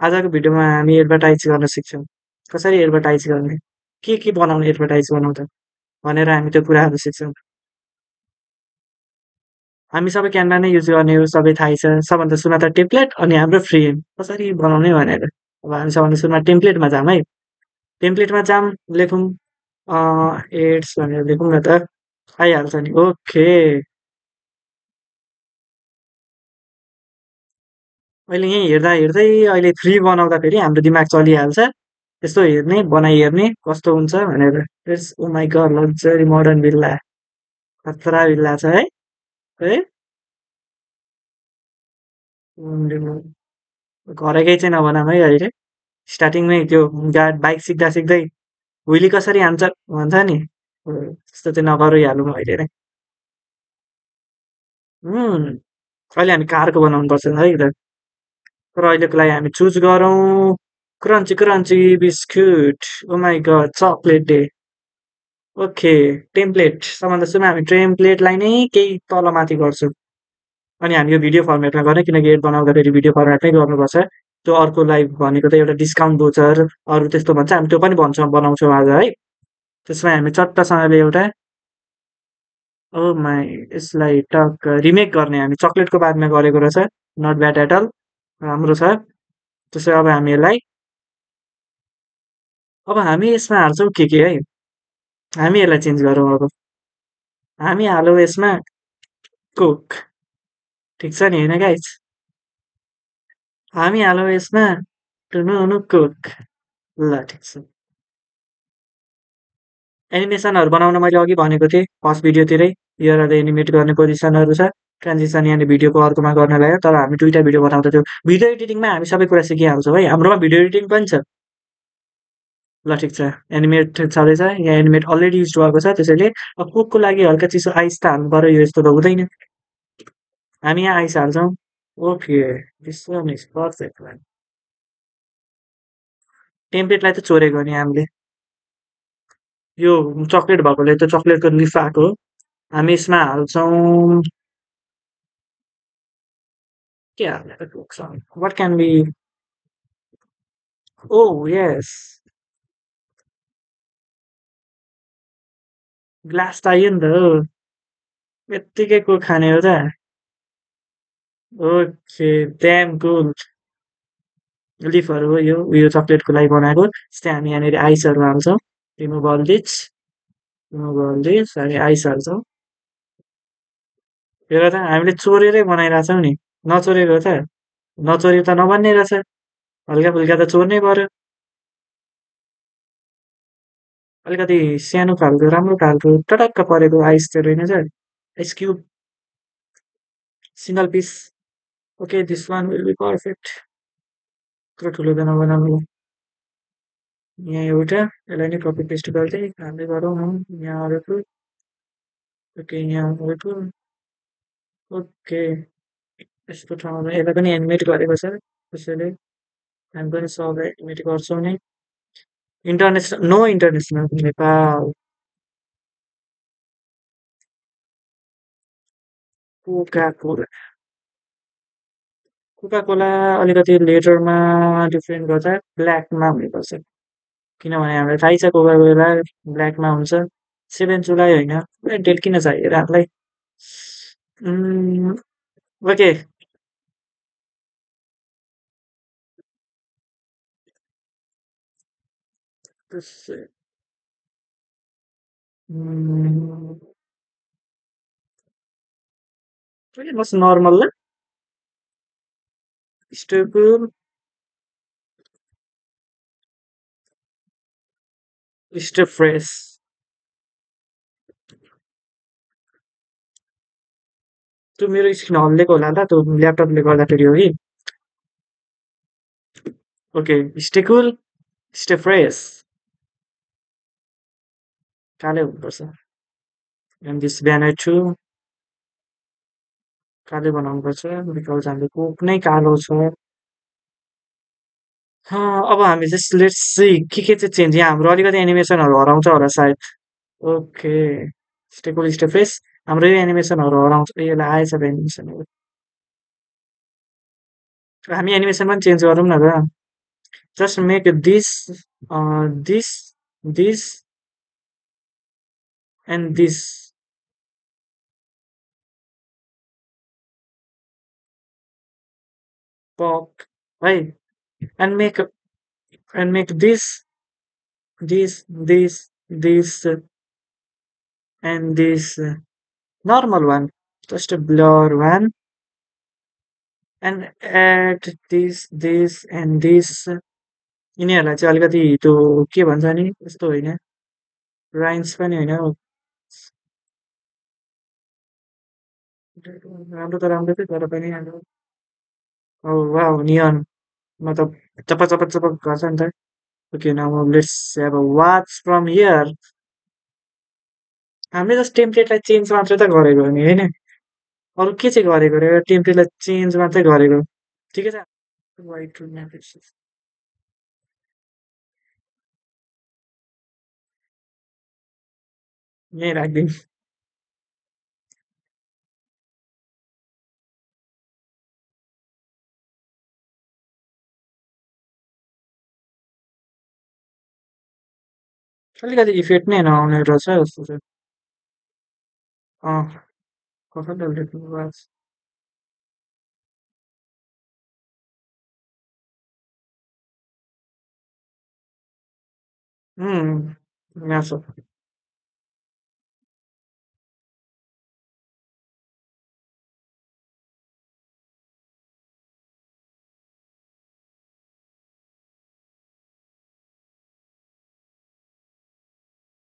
आजको भिडियोमा हामी एडभर्टाइज गर्न सिक्छौँ। कसरी एडभर्टाइज गर्ने? के बनाउने एडभर्टाइज बनाउँदा? भनेर हामी त्यो कुराहरू सिक्छौँ। हामी सबै क्यानभा नै युज गर्ने हो, सबै थाहै छ। सबभन्दा सुरुमा त टेम्प्लेट अनि हाम्रो फ्रेम कसरी बनाउने भनेर। अब हामी सबभन्दा सुरुमा टेम्प्लेटमा जाऊँ है। टेम्प्लेटमा जाऊँ, लेखौँ एड्स भनेर लेखौँ न त। आइहाल्छ नि। ओके। अहिले यहीँ हेर्दै अहिले 3 बनाउँदाखेरि हाम्रो दिमाग चलिहाल्छ। यसो हेर्ने, बनाइहेर्ने कस्तो हुन्छ भनेर। Oh my god luxury modern villa. खतरा भिल्ला छ है? है? घरकै चाहिँ नबनाऊँ है अहिले। स्टार्टिङमै त्यो बाइक सिक्दा व्हिली कसरी हान्छ भन्छ नि, त्यस्तो चाहिँ नगरिहालौँ अहिले नै। अहिले हामी कारको बनाउनुपर्छ है त। तर अहिलेको लागि हामी चुज गरौँ crunchy crunchy biscuit. Oh my god chocolate day. Okay template सबभन्दा सुरुमा हामी टेम्प्लेटलाई नै केही तलमाथि गर्छौँ। अनि हामी यो भिडियो फर्मेटमा गर्ने किनकि एड बनाउँदाखेरि भिडियो फर्मेटमै गर्नुपर्छ। त्यो अर्कोलाई भनेको त एउटा डिस्काउन्ट भोचर अरू त्यस्तो भन्छ हामी त्यो पनि भन्छौँ बनाउँछौँ आज है। त्यसमा हामी चट्टसँगले एउटा ओ माई यसलाई टक्क रिमेक गर्ने हामी चक्लेटको बादमा गरेको रहेछ। नट ब्याड एट अल राम्रो छ। त्यसो अब हामी यसलाई अब हामी यसमा हाल्छौँ के है हामी यसलाई चेन्ज गरौँ अब हामी हालौँ यसमा कोक ठिक छ नि होइन गाइस हामी हालौँ यसमा टुनुनु कोक ल ठिक छ। एनिमेसनहरू बनाउन मैले अघि भनेको थिएँ फर्स्ट भिडियोतिरै यो एनिमेट गर्ने पोजिसनहरू छ। ट्रान्जिसन यहाँनिर भिडियोको अर्कोमा गर्न लाग्यो तर हामी दुईटा भिडियो बनाउँदा त्यो भिडियो एडिटिङमा हामी सबै कुरा सिकिहाल्छौँ है। हाम्रोमा भिडियो एडिटिङ पनि छ। ल ठिक छ एनिमेट छँदैछ यहाँ एनिमेट अलरेडी युज भएको छ त्यसैले अब कुकको लागि हल्का चिसो आइस त हाल्नु पर्यो यस्तो त हुँदैन। हामी यहाँ आइस हाल्छौँ। Okay this one is perfect one. टेम्प्लेटलाई त चोरेको नि हामीले यो चक्लेट भएकोले त चक्लेटको लिफ आएको हामी यसमा हाल्छौँ के हाल्ने what can be oh yes glass चाहियो नि त यत्तिकै को खाने हो त। ओके ड्याम कुल लिफहरू हो यो उयो चक्लेटको लागि बनाएको त्यस्तै हामी यहाँनिर आइसहरू हाल्छौँ। रिमुभ अल दिस हामी आइस हाल्छौँ। हेर त हामीले चोरेरै बनाइरहेछौँ नि नचोरेको त नचोरी त नबन्ने रहेछ हल्का फुल्का त चोर्नै पर्यो। अलिकति सानो खालको राम्रो खालको टटक्क परेको आइस त्यो रहेनछ ice cube single piece. Okay this one will be perfect. यत्रो ठुलो त नबनाउनु यहाँ एउटा यसलाई नै कपी पेस्ट गर्दै हाल्दै गरौँ यहाँ अरूको ओके यहाँ अरूको ओके यस्तो ठाउँमा यसलाई पनि एनिमेट गरेको छ त्यसैले हामी पनि सबलाई एनिमेट गर्छौँ नै। International no international Nepal Coca Cola Coca Cola अलिकति लेटरमा डिफ्रेन्ट गर्छ ब्ल्याकमा हुनुपर्छ किनभने हामीलाई थाहै छ कोका कोला ब्ल्याकमा हुन्छ। 7 जुलाई होइन डेट किन चाहियो र हामीलाई ओके बस नर्मल ल स्टेबल स्टे फ्रेस त्यो मेरो स्क्रिन हल्लेको होला ल त्यो ल्यापटपले गर्दाखेरि हो कि। ओके स्टे कुल स्टे फ्रेस कालै हुनुपर्छ एन्ड दिस ब्यानर टु कालै बनाउनुपर्छ बिकज हाम्रो कोक नै कालो छ। अब हामी जस्ट लेट्स सी के चाहिँ चेन्ज यहाँ हाम्रो अलिकति एनिमेसनहरू हराउँछ होला सायद। ओके स्टे कुल स्टे फ्रेस हाम्रो यो एनिमेसनहरू हराउँछ यसलाई आएछ त एनिमेसनहरू हामी एनिमेसन पनि चेन्ज गरौँ न त just make this, and this. Pop, right? And make and make this, and this normal one, just a blur one, and add this and this. यिनीहरूलाई चाहिँ अलिकति त्यो के भन्छ नि यस्तो होइन राइन्स पनि होइन राम्रो त राम्रो थियो तर पनि अब वाउ नियन मतलब चपक चपक चपक गर्छ नि त okay now let's have a watch from here हामीले जस्ट टेम्प्लेटलाई चेन्ज मात्रै त गरेको हो नि होइन अरू के चाहिँ गरेको रे टेम्प्लेटलाई चेन्ज मात्रै गरेको ठिकै छ वाइट यहीँ राखिदिउँ अलिकति इफेक्ट नै नआउने रहेछ जस्तो चाहिँ अँ कसैले लेख्नु वाच यहाँ छ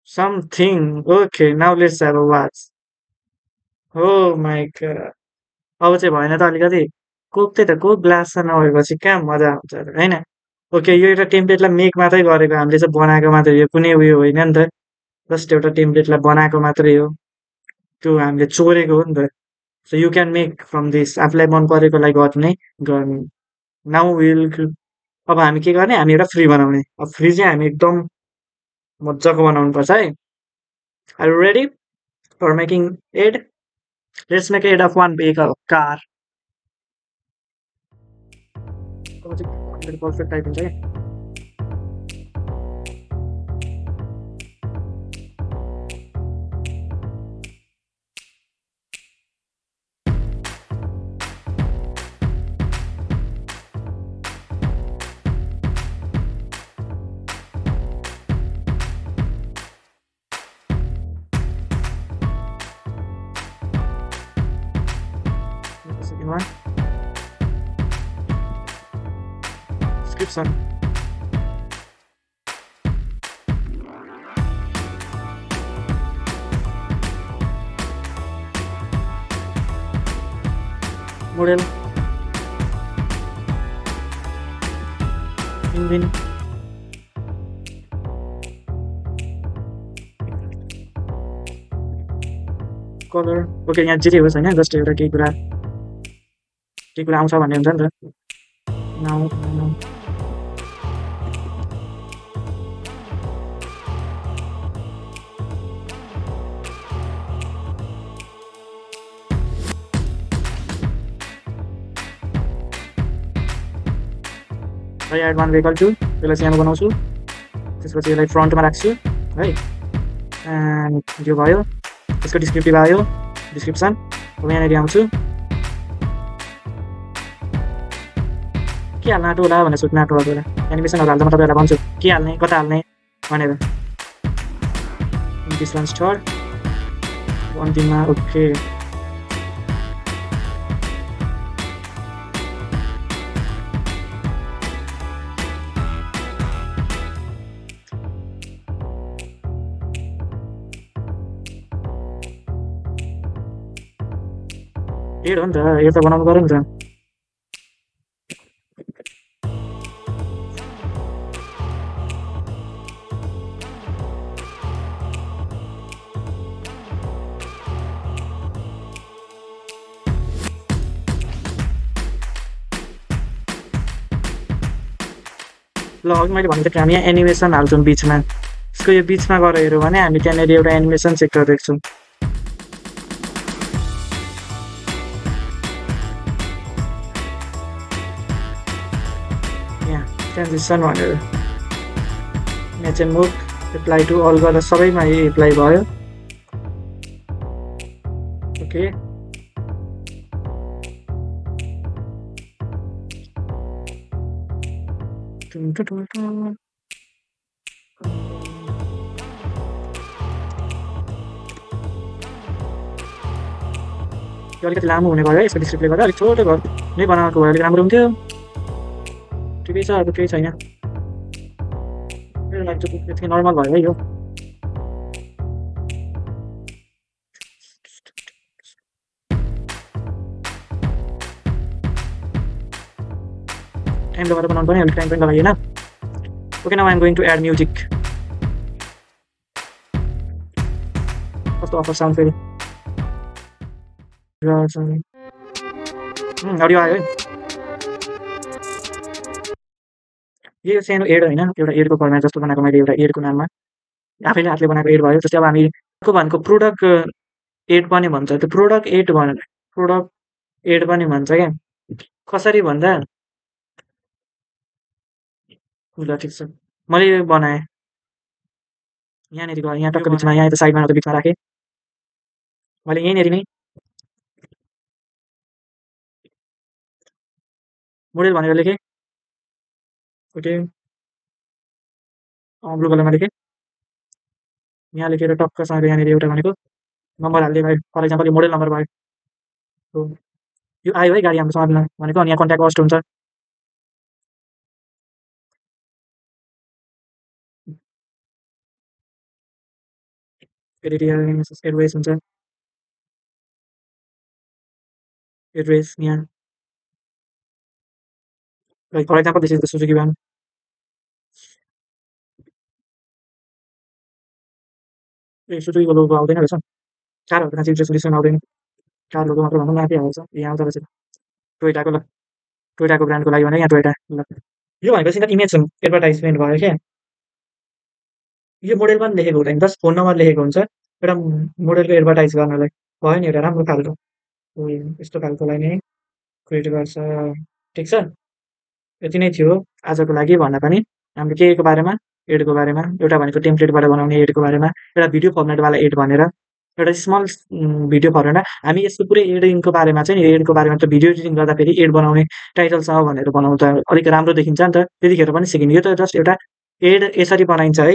something okay now let's have a watch oh my god अब चाहिँ भएन त अलिकति कोक त्यही त कोक ग्लास छ नभएपछि कहाँ मजा आउँछ र होइन ओके यो एउटा टेम्प्लेटलाई मेक मात्रै गरेको हामीले चाहिँ बनाएको मात्रै हो कुनै उयो होइन नि त जस्ट एउटा टेम्प्लेटलाई बनाएको मात्रै हो त्यो हामीले चोरेको हो नि त so you can make from this आफूलाई मन परेकोलाई गर्ने गर्ने नाउ विल अब हामी के गर्ने हामी एउटा फ्री बनाउने अब फ्री चाहिँ हामी एकदम मजाको बनाउनु पर्छ है are you ready for making ad let's make ad of one vehicle car perfect type हुन्छ क्या second one description model engine color okay यहाँ जे होस् होइन जस्ट एउटा केही कुरा आउँछ भन्ने हुन्छ नि त now add one vehicle two त्यसलाई चाहिँ यहाँ बनाउँछु त्यसपछि यसलाई फ्रन्टमा राख्छु है एन्ड यो भयो त्यसको डिस्क्रिप्टिभ आयो डिस्क्रिप्सन अब यहाँनिर आउँछु के हाल्न आँटो होला भनेर सोध्नु आँटो होला एनिमेसनहरू हाल्दा म तपाईँहरूलाई भन्छु के हाल्ने कता हाल्ने भनेर दिस वान स्टार अन्तिममा ओके एड हो नि त एड त बनाउनु पऱ्यो नि त ल अघि मैले भनेको थिएँ हामी यहाँ एनिमेसन हाल्छौँ बिचमा यसको यो बिचमा गएर हेऱ्यौँ भने हामी त्यहाँनिर एउटा एनिमेसन सेक्टर देख्छौँ यहाँ ट्रान्जिसन भनेर match and move apply to all गर्दा सबैमा एप्लाई भयो ओके अलिकति लामो हुने भयो है यसको डिस्प्ले गर्दा अलिक छोटो घर नै बनाएको भए अलिक राम्रो हुन्थ्यो ठिकै छ अब केही छैन मेरो लागि चाहिँ नर्मल भयो है यो टाइम लगाएर बनाउनु पनि अलिक टाइम पनि लगाइएन okay now I am going to add music कस्तो अफर साउन्ड फेरि अडियो आयो है यो सानो एड होइन एउटा एडको फर्मेट जस्तो बनाएको मैले एउटा एडको नाममा आफैले हातले बनाएको एड भयो जस्तै अब हामी भनेको प्रोडक्ट एड पनि भन्छ त्यो प्रोडक्ट एड पनि भन्छ क्या कसरी भन्दा ल ठिक छ मैले बनाएँ यहाँनिर गएँ यहाँ टक्क बिचमा यहाँ त साइडमा त बिचमा राखेँ मैले यहीँनिर नै मोडेल भनेर लेखेँ ओके ब्लू कलरमा लेखेँ यहाँ लेखेर टक्कसँग यहाँनिर एउटा भनेको नम्बर हाल्दै भयो फर इक्जाम्पल यो मोडल नम्बर भयो यो आयो है गाडी हाम्रो समाजमा भनेको अनि यहाँ कन्ट्याक्ट कस्ट हुन्छ एड्रेस हुन्छ एड्रेस यहाँ for example this is the Suzuki van ए सुजुकीको लोगो आउँदैन रहेछ कारहरूको चाहिँ रेजोल्युसन आउँदैन कार लोगो मात्र भनौँ न के आउँछ यहाँ आउँदो रहेछ टोयोटाको ल टोयोटाको ब्रान्डको लागि भने यहाँ टोयोटा ल यो भनेको चाहिँ इमेज एडभर्टाइजमेन्ट भयो क्या यो मोडेल पनि लेखेको हुँदैन जस्ट फोन नम्बर लेखेको हुन्छ एउटा मोडेलको एडभर्टाइज गर्नलाई भयो नि एउटा राम्रो खालको यस्तो खालकोलाई नै क्रिएट गर्छ ठिक छ यति नै थियो आजको लागि भन्दा पनि हामीले के को बारेमा एडको बारेमा एउटा भनेको टेम्प्लेटबाट बनाउने एडको बारेमा एउटा भिडियो फर्मेटवाला एड भनेर एउटा स्मल भिडियो फर्मेटमा हामी यसको पुरै एडिङको बारेमा चाहिँ एडको बारेमा त भिडियो एडिटिङ गर्दाखेरि एड बनाउने टाइटल छ भनेर बनाउँदा अलिक राम्रो देखिन्छ नि त त्यतिखेर पनि सिकिने यो त जस्ट एउटा एड यसरी बनाइन्छ है